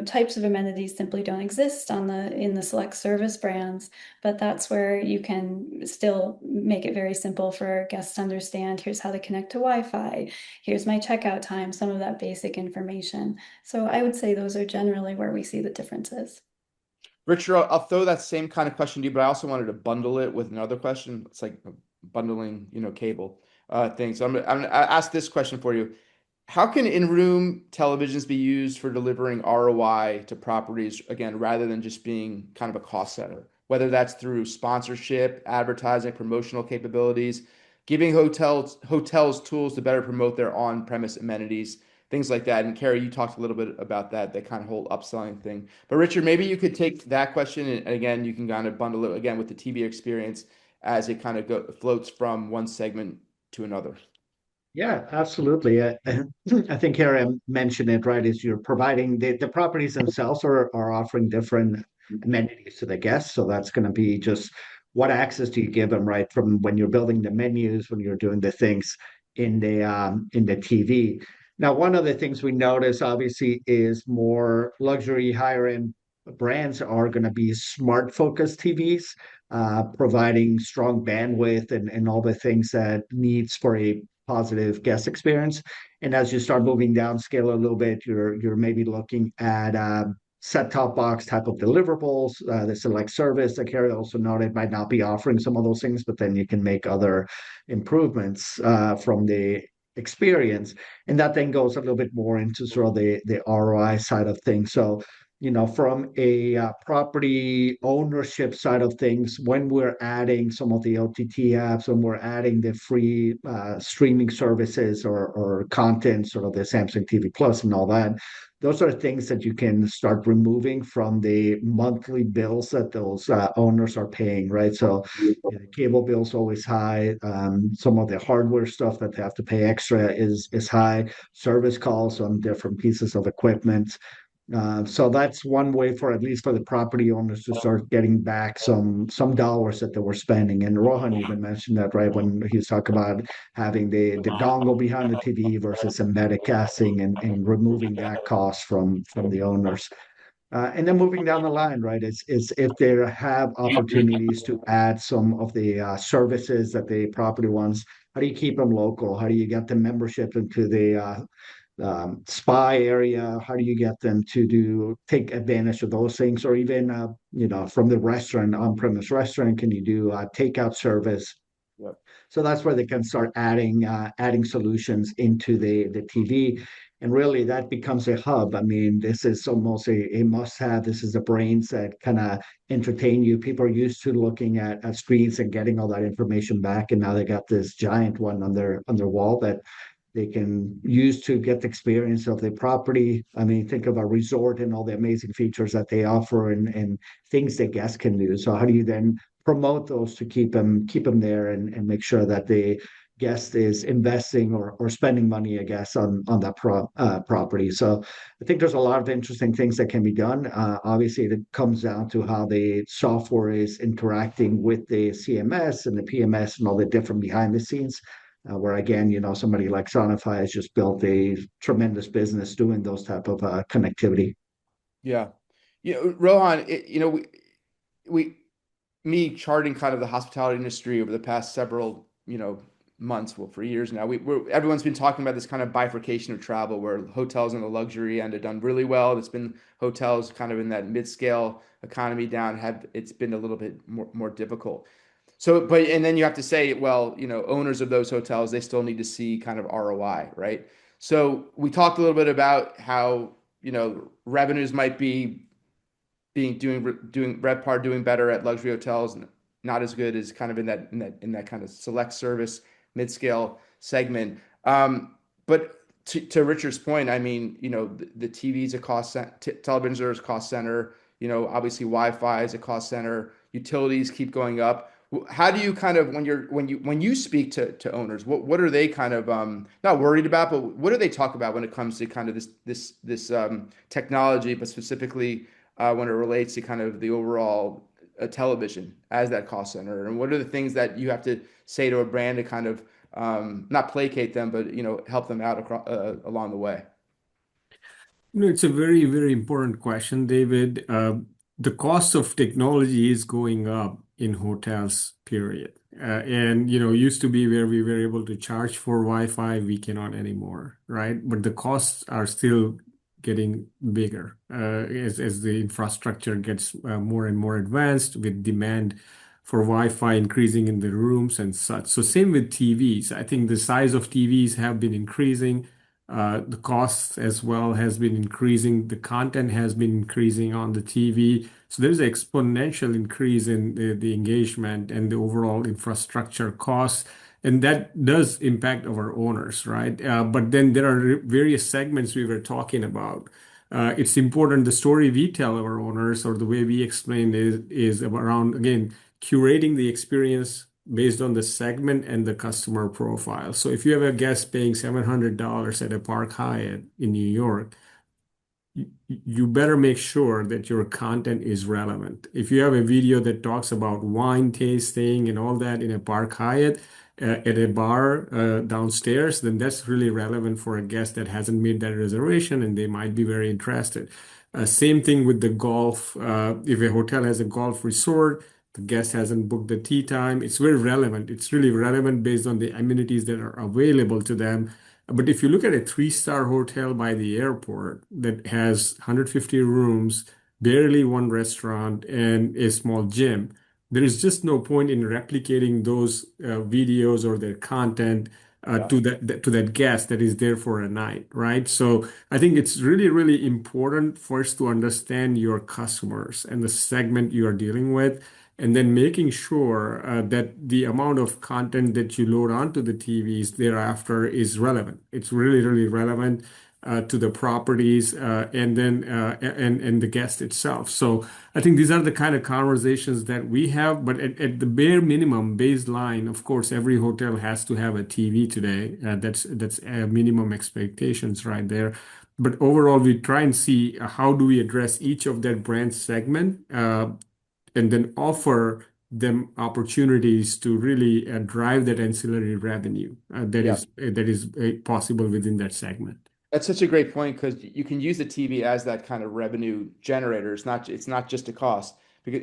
types of amenities simply don't exist in the select service brands, but that's where you can still make it very simple for guests to understand, here's how to connect to Wi-Fi, here's my checkout time, some of that basic information. So I would say those are generally where we see the differences. Richard, I'll throw that same kind of question to you, but I also wanted to bundle it with another question. It's like bundling, cable thing. So I'm gonna ask this question for you. How can in-room televisions be used for delivering ROI to properties, again, rather than just being kind of a cost center? Whether that's through sponsorship, advertising, promotional capabilities, giving hotels tools to better promote their on-premise amenities, things like that. And Carrie, you talked a little bit about that kind of whole upselling thing. But Richard, maybe you could take that question, and again, you can kind of bundle it again with the TV experience as it kind of floats from one segment to another. Yeah, absolutely. I think Harry mentioned it, right? Is you're providing the properties themselves are offering different amenities to the guests. So that's going to be just what access do you give them, right? From when you're building the menus, when you're doing the things in the TV. Now, one of the things we notice obviously is more luxury, higher end brands are going to be smart focused TVs, providing strong bandwidth and all the things that needs for a positive guest experience. And as you start moving downscale a little bit, you're maybe looking at set-top box type of deliverables. The select service that Carrie also noted might not be offering some of those things, but then you can make other improvements from the experience. And that then goes a little bit more into sort of the ROI side of things. So, from a property ownership side of things, when we're adding some of the OTT apps, when we're adding the free streaming services or content, sort of the Samsung TV Plus and all that, those are things that you can start removing from the monthly bills that those owners are paying, right? So the cable bill's always high. Some of the hardware stuff that they have to pay extra is high. Service calls on different pieces of equipment. So that's one way for at least for the property owners to start getting back some dollars that they were spending. And Rohan even mentioned that, right, when he's talking about having the dongle behind the TV versus embedded casting and removing that cost from the owners. And then moving down the line, right, is if they have opportunities to add some of the services that the property wants, how do you keep them local? How do you get the membership into the spa area? How do you get them to take advantage of those things? Or even, from the restaurant, on-premise restaurant, can you do takeout service? Yep. So that's where they can start adding solutions into the TV. And really that becomes a hub. I mean, this is almost a must-have. This is the brains that kind of entertain you. People are used to looking at screens and getting all that information back. And now they got this giant one on their wall that they can use to get the experience of the property. I mean, think of a resort and all the amazing features that they offer and things that guests can do. So how do you then promote those to keep them there and make sure that the guest is investing or spending money, I guess, on that property. So I think there's a lot of interesting things that can be done. Obviously, it comes down to how the software is interacting with the CMS and the PMS and all the different behind the scenes. Where again, somebody like SONIFI has just built a tremendous business doing those type of connectivity. Yeah. Rohan, me charting kind of the hospitality industry over the past several, months, well, for years now, everyone's been talking about this kind of bifurcation of travel where hotels in the luxury end have done really well. It's been hotels kind of in that mid-scale economy down it's been a little bit more difficult. So, and then you have to say, well, owners of those hotels, they still need to see kind of ROI, right? So we talked a little bit about how, revenues might be doing RevPAR doing better at luxury hotels, and not as good as kind of in that kind of select service mid-scale segment. But to Richard's point, I mean, the TV's a cost center, televisions are a cost center, obviously Wi-Fi is a cost center, utilities keep going up. How do you kind of when you speak to owners, what are they kind of not worried about, but what do they talk about when it comes to kind of this technology, but specifically when it relates to kind of the overall television as that cost center, and what are the things that you have to say to a brand to kind of not placate them, but help them out along the way? It's a very, very important question, David. The cost of technology is going up in hotels, period. And used to be where we were able to charge for Wi-Fi, we cannot anymore, right? But the costs are still getting bigger as the infrastructure gets more and more advanced, with demand for Wi-Fi increasing in the rooms and such. So same with TVs. I think the size of TVs have been increasing. The cost as well has been increasing. The content has been increasing on the TV. So there's an exponential increase in the engagement and the overall infrastructure costs. And that does impact our owners, right? But then there are various segments we were talking about. It's important, the story we tell our owners, or the way we explain is around, again, curating the experience based on the segment and the customer profile. So if you have a guest paying $700 at a Park Hyatt in New York, you better make sure that your content is relevant. If you have a video that talks about wine tasting and all that in a Park Hyatt at a bar downstairs, then that's really relevant for a guest that hasn't made that reservation, and they might be very interested. Same thing with the golf. If a hotel has a golf resort, the guest hasn't booked the tee time, it's very relevant. It's really relevant based on the amenities that are available to them. But if you look at a three-star hotel by the airport that has 150 rooms, barely one restaurant, and a small gym, there is just no point in replicating those videos or their content Yeah. to that guest that is there for a night, right? So I think it's really, really important first to understand your customers and the segment you are dealing with, and then making sure that the amount of content that you load onto the TVs thereafter is relevant. It's really, really relevant to the properties and the guest itself. So I think these are the kind of conversations that we have. But at the bare minimum baseline, of course, every hotel has to have a TV today. That's minimum expectations right there. But overall, we try and see how do we address each of that brand segment and then offer them opportunities to really drive that ancillary revenue Yeah. that is possible within that segment. That's such a great point because you can use the TV as that kind of revenue generator. It's not just a cost because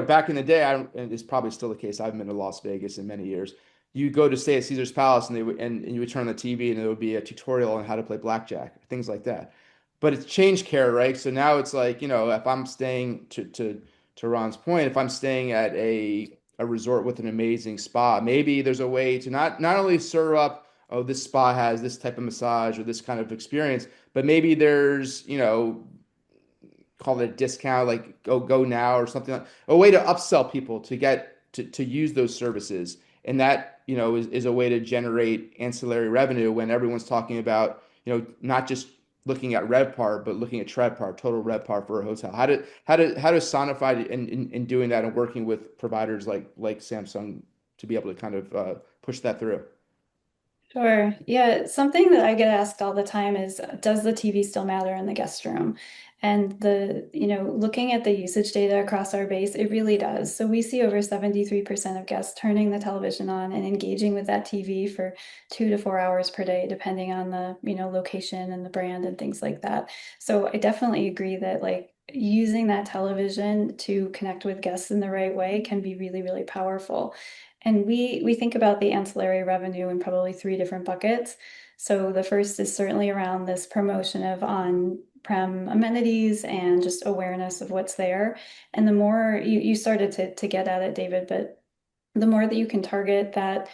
back in the day, and it's probably still the case. I've been to Las Vegas in many years. You go to stay at Caesar's Palace and and you would turn on the TV and there would be a tutorial on how to play blackjack, things like that. But it's changed care, right? So now it's like, if I'm staying to Ron's point, if I'm staying at a resort with an amazing spa, maybe there's a way to not only serve up, oh, this spa has this type of massage or this kind of experience, but maybe there's, call it a discount, like go now or something, like a way to upsell people to get to use those services. And that, is a way to generate ancillary revenue when everyone's talking about, not just looking at RevPAR, but looking at TRevPAR, total RevPAR for a hotel. How does SONIFI in doing that and working with providers like Samsung to be able to kind of push that through? Sure. Yeah, something that I get asked all the time is, does the TV still matter in the guest room? And looking at the usage data across our base, it really does. So we see over 73% of guests turning the television on and engaging with that TV for 2 to 4 hours per day, depending on the, location and the brand and things like that. So I definitely agree that like using that television to connect with guests in the right way can be really, really powerful. And we think about the ancillary revenue in probably three different buckets. So the first is certainly around this promotion of on-prem amenities and just awareness of what's there. And the more you started to get at it, David, but the more that you can target that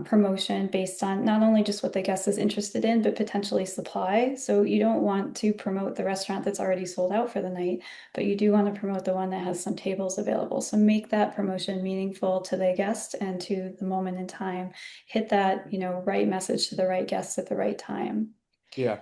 promotion based on not only just what the guest is interested in, but potentially supply. So you don't want to promote the restaurant that's already sold out for the night, but you do want to promote the one that has some tables available. So make that promotion meaningful to the guest and to the moment in time. Hit that, right message to the right guests at the right time. Yeah.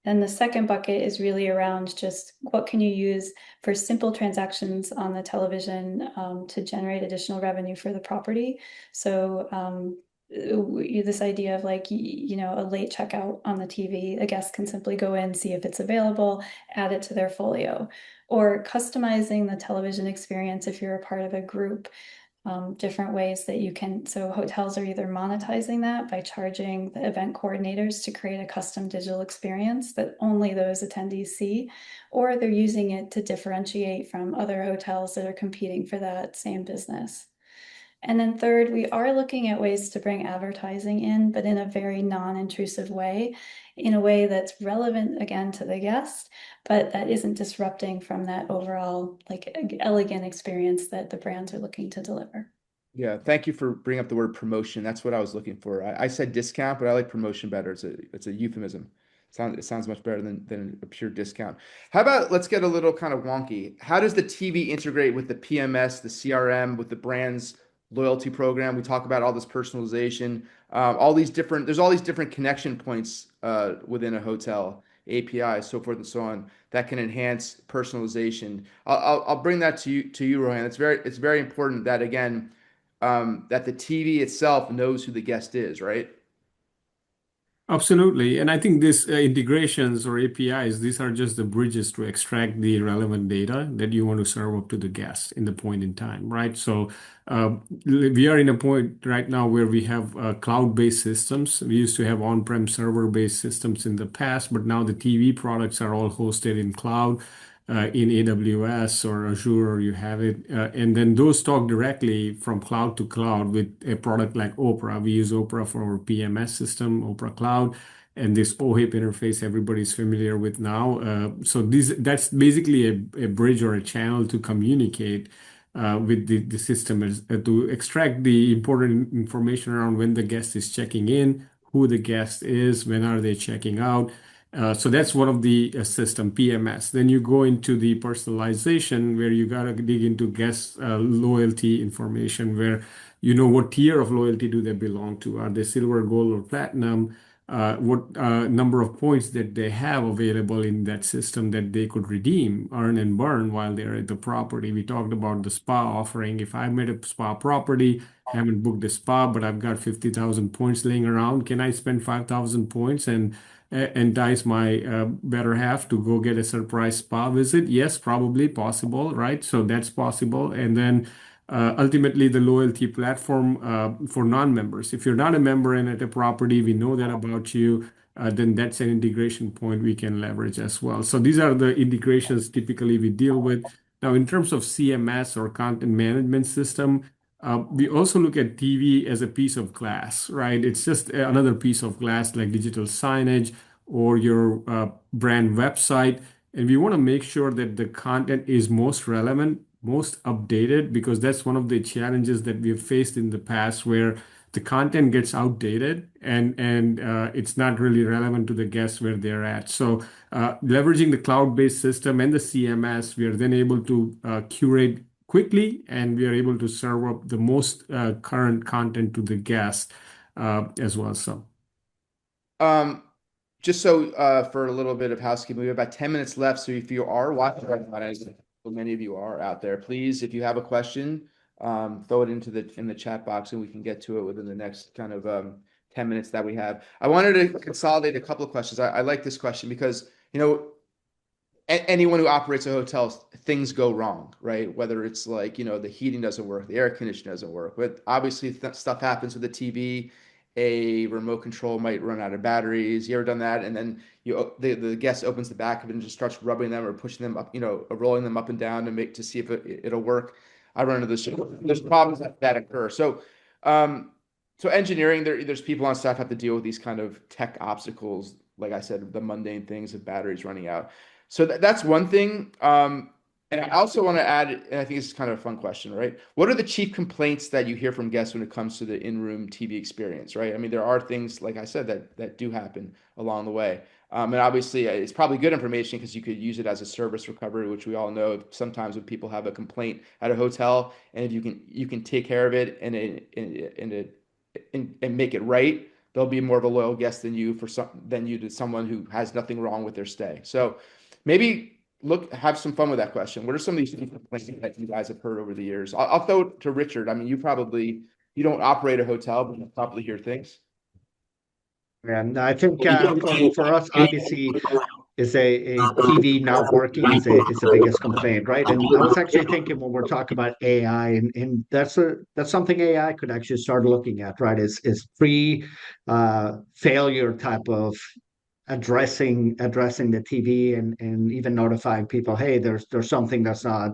And the second bucket is really around just what can you use for simple transactions on the television to generate additional revenue for the property. So this idea of like, a late checkout on the TV, a guest can simply go in, see if it's available, add it to their folio, or customizing the television experience if you're a part of a group. Different ways that you can, so hotels are either monetizing that by charging the event coordinators to create a custom digital experience that only those attendees see, or they're using it to differentiate from other hotels that are competing for that same business. And then third, we are looking at ways to bring advertising in, but in a very non-intrusive way, in a way that's relevant again to the guest, but that isn't disrupting from that overall like elegant experience that the brands are looking to deliver. Yeah, thank you for bringing up the word promotion. That's what I was looking for. I said discount, but I like promotion better. It's a euphemism. It sounds much better than a pure discount. How about let's get a little kind of wonky. How does the TV integrate with the PMS, the CRM, with the brand's loyalty program? We talk about all this personalization, there's all these different connection points within a hotel, APIs, so forth and so on, that can enhance personalization. I'll bring that to you, Rohan. It's very important that again, that the TV itself knows who the guest is, right? Absolutely. And I think these integrations or APIs, these are just the bridges to extract the relevant data that you want to serve up to the guest in the point in time, right? So we are in a point right now where we have cloud-based systems. We used to have on-prem server-based systems in the past, but now the TV products are all hosted in cloud. In AWS or Azure, or you have it. And then those talk directly from cloud to cloud with a product like Opera. We use Opera for our PMS system, Opera Cloud, and this OHIP interface everybody's familiar with now. So that's basically a bridge or a channel to communicate with the system to extract the important information around when the guest is checking in, who the guest is, when are they checking out. So that's one of the system PMS. Then you go into the personalization where you got to dig into guest loyalty information, where you know what tier of loyalty do they belong to. Are they silver, gold, or platinum? What number of points that they have available in that system that they could redeem, earn, and burn while they're at the property. We talked about the spa offering. If I'm at a spa property, haven't booked a spa, but I've got 50,000 points laying around, can I spend 5,000 points and entice my better half to go get a surprise spa visit? Yes, probably possible, right? So that's possible. And then ultimately the loyalty platform for non-members. If you're not a member and at a property, we know that about you, then that's an integration point we can leverage as well. So these are the integrations typically we deal with. Now, in terms of CMS or content management system, we also look at TV as a piece of glass, right? It's just another piece of glass like digital signage or your brand website. And we want to make sure that the content is most relevant, most updated, because that's one of the challenges that we've faced in the past where the content gets outdated and it's not really relevant to the guests where they're at. So leveraging the cloud-based system and the CMS, we are then able to curate quickly, and we are able to serve up the most current content to the guest as well. So, just so for a little bit of housekeeping, we have about 10 minutes left. So if you are watching right now, as so many of you are out there, please, if you have a question, throw it into the chat box, and we can get to it within the next kind of 10 minutes that we have. I wanted to consolidate a couple of questions. I like this question because, you know, anyone who operates a hotel, things go wrong, right? Whether it's like, you know, the heating doesn't work, the air conditioning doesn't work, but obviously stuff happens with the TV. A remote control might run out of batteries. You ever done that? And then the guest opens the back of it and just starts rubbing them or pushing them up, you know, rolling them up and down to see if it'll work. I run into this. There's problems that occur. So, so engineering, there's people on staff have to deal with these kind of tech obstacles. Like I said, the mundane things of batteries running out. So that's one thing. And I also want to add, and I think this is kind of a fun question, right? What are the chief complaints that you hear from guests when it comes to the in-room TV experience, right? I mean, there are things, like I said, that do happen along the way. And obviously, it's probably good information because you could use it as a service recovery, which we all know sometimes when people have a complaint at a hotel, and if you can take care of it and make it right, they'll be more of a loyal guest than you to someone who has nothing wrong with their stay. So maybe have some fun with that question. What are some of these complaints that you guys have heard over the years? I'll throw it to Richard. I mean, you don't operate a hotel, but you probably hear things. And I think for us, obviously, is a TV not working is the biggest complaint, right? And I was actually thinking when we're talking about AI, and that's something AI could actually start looking at, right? Is pre failure type of addressing the TV and even notifying people, hey, there's something that's not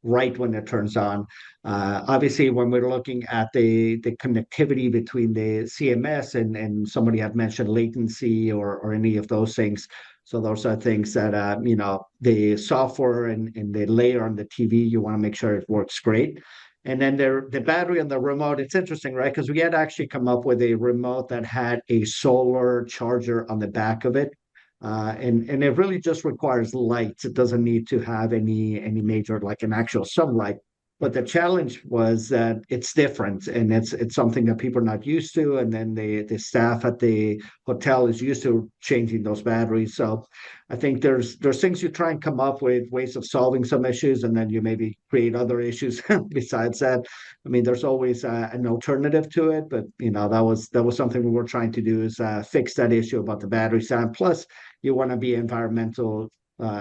right when it turns on. Obviously, when we're looking at the connectivity between the CMS and somebody had mentioned latency or any of those things. So those are things that you know, the software and the layer on the TV, you want to make sure it works great. And then the battery on the remote, it's interesting, right? Because we had actually come up with a remote that had a solar charger on the back of it. And it really just requires lights. It doesn't need to have any major, like an actual sunlight. But the challenge was that it's different and it's something that people are not used to. And then the staff at the hotel is used to changing those batteries. So I think there's things you try and come up with ways of solving some issues, and then you maybe create other issues besides that. I mean, there's always an alternative to it, but you know, that was something we were trying to do is fix that issue about the battery side. Plus, you want to be environmental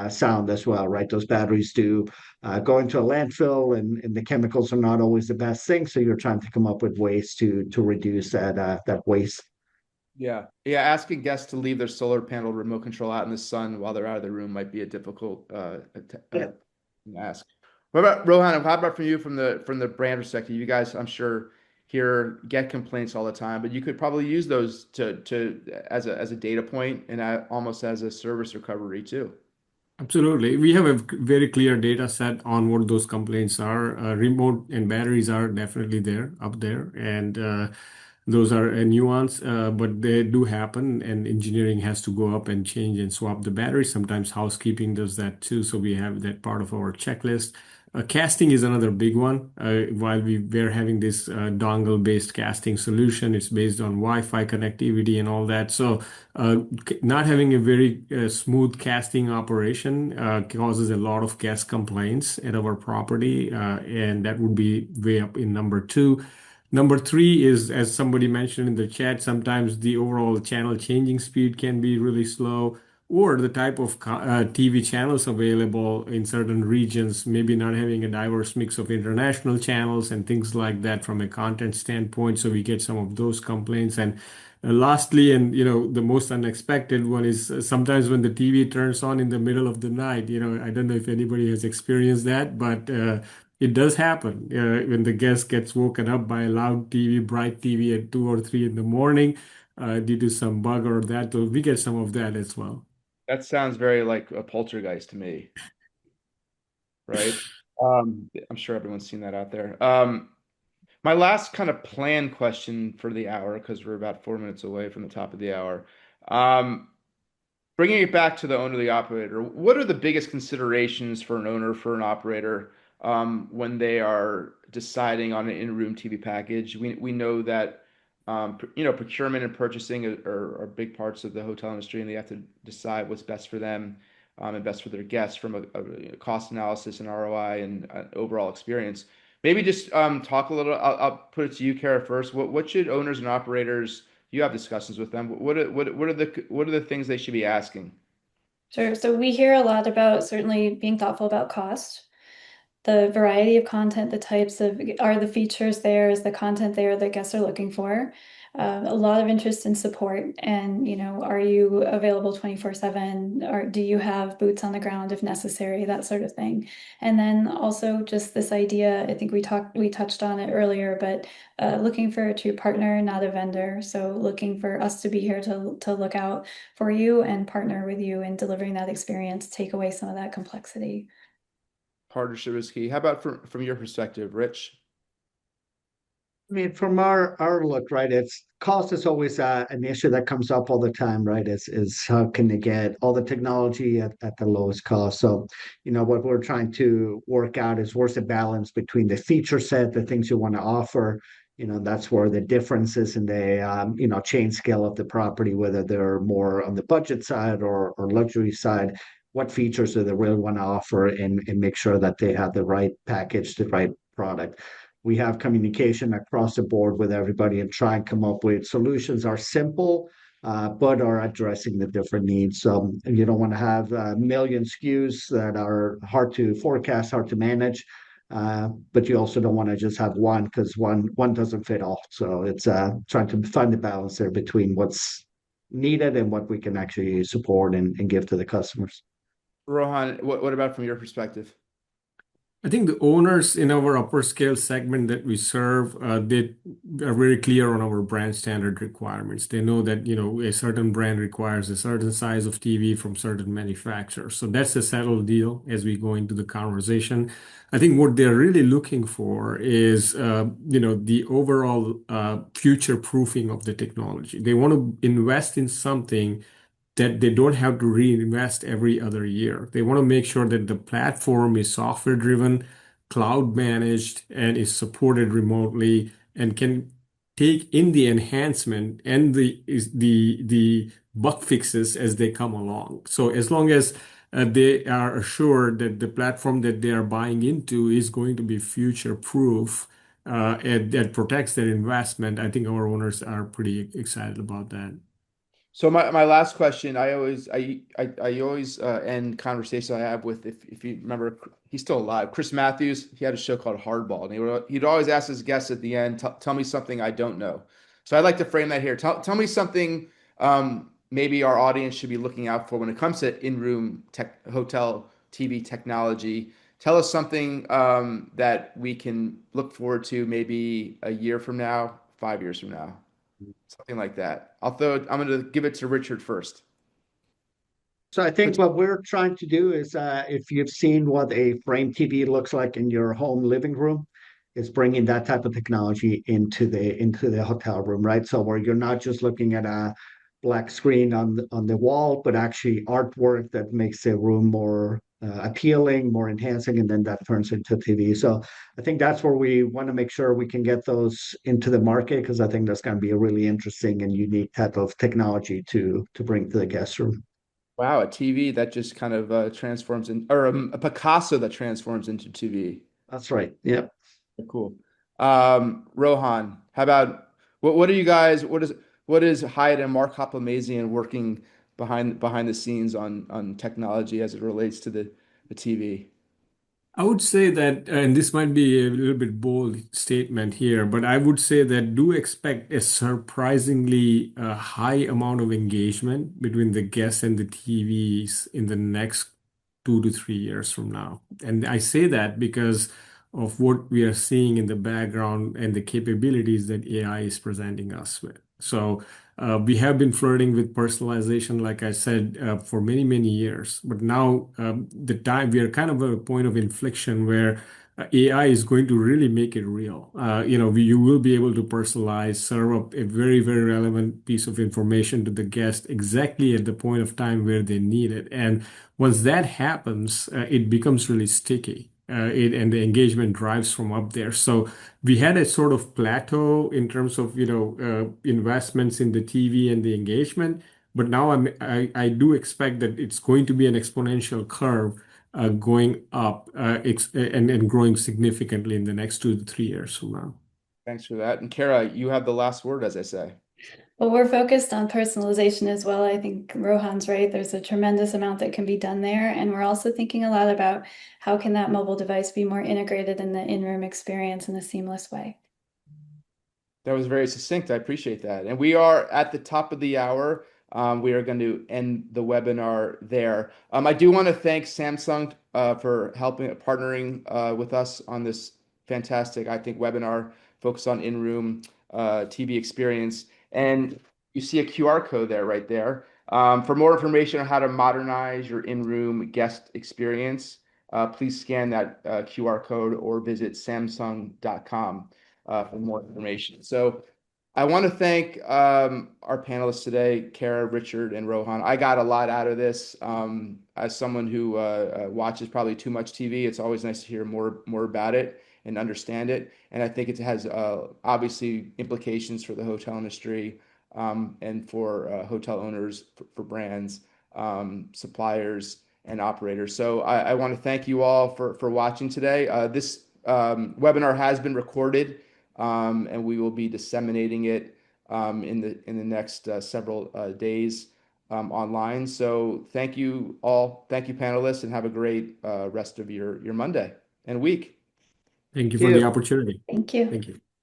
sound as well, right? Those batteries do go into a landfill, and the chemicals are not always the best thing. So you're trying to come up with ways to reduce that waste. Yeah. Asking guests to leave their solar panel remote control out in the sun while they're out of the room might be a difficult ask. What about Rohan? How about from you, from the brand perspective? You guys, I'm sure, get complaints all the time, but you could probably use those to as a data point and almost as a service recovery too. absolutely. We have a very clear data set on what those complaints are. Remote and batteries are definitely up there. And Those are a nuance, but they do happen, and engineering has to go up and change and swap the battery. Sometimes housekeeping does that too, so we have that part of our checklist. Casting is another big one. While we're having this dongle-based casting solution, it's based on Wi-Fi connectivity and all that. So, not having a very smooth casting operation causes a lot of guest complaints at our property, and that would be way up in number two. Number three is, as somebody mentioned in the chat, sometimes the overall channel changing speed can be really slow, or the type of TV channels available in certain regions, maybe not having a diverse mix of international channels and things like that from a content standpoint. So we get some of those complaints. And lastly, and the most unexpected one is sometimes when the TV turns on in the middle of the night. I don't know if anybody has experienced that, but it does happen when the guest gets woken up by a loud TV, bright TV at 2 or 3 in the morning due to some bug or that. So we get some of that as well. That sounds very like a poltergeist to me, right? I'm sure everyone's seen that out there. My last kind of planned question for the hour, because we're about 4 minutes away from the top of the hour. Um, Bringing it back to the owner, the operator, what are the biggest considerations for an owner, for an operator, when they are deciding on an in-room TV package? We know that procurement and purchasing are big parts of the hotel industry, and they have to decide what's best for them, and best for their guests from a cost analysis and ROI and overall experience. Maybe just talk a little. I'll put it to you, Kara, first. What should owners and operators, you have discussions with them. What are the things they should be asking? Sure. So we hear a lot about certainly being thoughtful about cost, the variety of content, the types of, are the features there, is the content there that guests are looking for? A lot of interest in support and, are you available 24/7, or do you have boots on the ground if necessary, that sort of thing. And then also just this idea, I think we touched on it earlier, but looking for a true partner, not a vendor. So looking for us to be here to look out for you and partner with you in delivering that experience, take away some of that complexity. Partnership is key. How about from your perspective, Rich? I mean, from our look, right, it's cost is always an issue that comes up all the time, right? Is how can they get all the technology at the lowest cost? So, what we're trying to work out is where's the balance between the feature set, the things you want to offer. That's where the differences in the chain scale of the property, whether they're more on the budget side or luxury side. What features do they really want to offer, and make sure that they have the right package, the right product. We have communication across the board with everybody and try and come up with solutions are simple, but are addressing the different needs. So you don't want to have a million SKUs that are hard to forecast, hard to manage, but you also don't want to just have one because one doesn't fit all. So it's trying to find the balance there between what's needed and what we can actually support and give to the customers. Rohan, what about from your perspective? I think the owners in our upper scale segment that we serve, they are very clear on our brand standard requirements. They know that, a certain brand requires a certain size of TV from certain manufacturers. So that's a settled deal as we go into the conversation. I think what they're really looking for is, the overall future proofing of the technology. They want to invest in something that they don't have to reinvest every other year. They want to make sure that the platform is software driven, cloud managed, and is supported remotely and can take in the enhancement and the bug fixes as they come along. So as long as they are assured that the platform that they are buying into is going to be future proof and that protects their investment, I think our owners are pretty excited about that. So my last question, I always end conversations I have with, if you remember, he's still alive, Chris Matthews. He had a show called Hardball, and he'd always ask his guests at the end, tell me something I don't know. So I'd like to frame that here. Tell me something, maybe our audience should be looking out for when it comes to in-room hotel TV technology. Tell us something that we can look forward to maybe a year from now, 5 years from now. Something like that. I'm going to give it to Richard first. So I think what we're trying to do is if you've seen what a frame TV looks like in your home living room, is bringing that type of technology into the hotel room, right? So where you're not just looking at a black screen on the wall, but actually artwork that makes the room more appealing, more enhancing, and then that turns into TV. So I think that's where we want to make sure we can get those into the market, because I think that's going to be a really interesting and unique type of technology to bring to the guest room. Wow, a TV that just kind of transforms in, or a Picasso that transforms into TV. That's right. Yep. Cool. Rohan, how about what are you guys? What is Hyatt and Mark Hoplamazian working behind the scenes on technology as it relates to the TV? I would say that, and this might be a little bit bold statement here, but I would say that do expect a surprisingly high amount of engagement between the guests and the TVs in the next 2 to 3 years from now. And I say that because of what we are seeing in the background and the capabilities that AI is presenting us with. So we have been flirting with personalization, like I said, for many, many years. But now the time we are kind of at a point of inflection where AI is going to really make it real. You will be able to personalize, serve up a very, very relevant piece of information to the guest exactly at the point of time where they need it. And once that happens, it becomes really sticky. And the engagement drives from up there. So we had a sort of plateau in terms of investments in the TV and the engagement, but now I do expect that it's going to be an exponential curve going up and growing significantly in the next 2 to 3 years from now. Thanks for that. And Kara, you have the last word, as I say. Well, we're focused on personalization as well. I think Rohan's right. There's a tremendous amount that can be done there. And we're also thinking a lot about how can that mobile device be more integrated in the in-room experience in a seamless way. That was very succinct. I appreciate that. And we are at the top of the hour. We are going to end the webinar there. I do want to thank Samsung for partnering with us on this fantastic, I think, webinar focused on in-room TV experience. And you see a QR code there, right there. For more information on how to modernize your in-room guest experience, please scan that QR code or visit samsung.com for more information. So I want to thank our panelists today, Kara, Richard, and Rohan. I got a lot out of this. As someone who watches probably too much TV, it's always nice to hear more about it and understand it. And I think it has obviously implications for the hotel industry and for hotel owners, for brands, suppliers, and operators. So I want to thank you all for watching today. This webinar has been recorded. And we will be disseminating it in the next several days online. So thank you all. Thank you, panelists, and have a great rest of your Monday and week. Thank you Thank for the you. opportunity. Thank you. Thank you.